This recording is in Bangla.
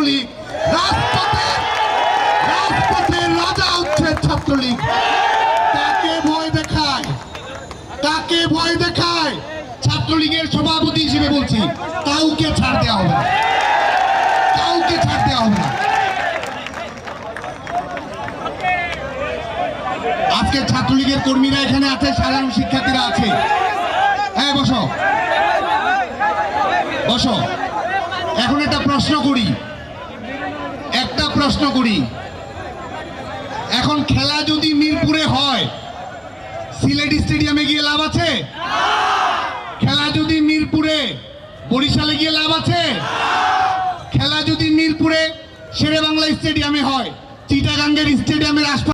ছাত্রলীগ, রাজপথের রাজা হচ্ছে ছাত্রলীগ। কাকে ভয় দেখায়, কাকে ভয় দেখায়? ছাত্রলীগের সভাপতি হিসেবে বলছি, কাউকে ছাড় দেওয়া হবে না, কাউকে ছাড় দেওয়া হবে না। আজকে ছাত্রলীগের কর্মীরা এখানে আছে, সাধারণ শিক্ষার্থীরা আছে। হ্যাঁ, বসো বসো। এখন একটা প্রশ্ন করি, এখন খেলা যদি মিরপুরে হয়, সিলেট স্টেডিয়ামে গিয়ে লাভ আছে? খেলা যদি মিরপুরে বরিশালে গিয়ে লাভ আছে? খেলা যদি মিরপুরে শেরেবাংলা স্টেডিয়ামে হয়, চিটাগাঙ্গের স্টেডিয়ামের আশপাশে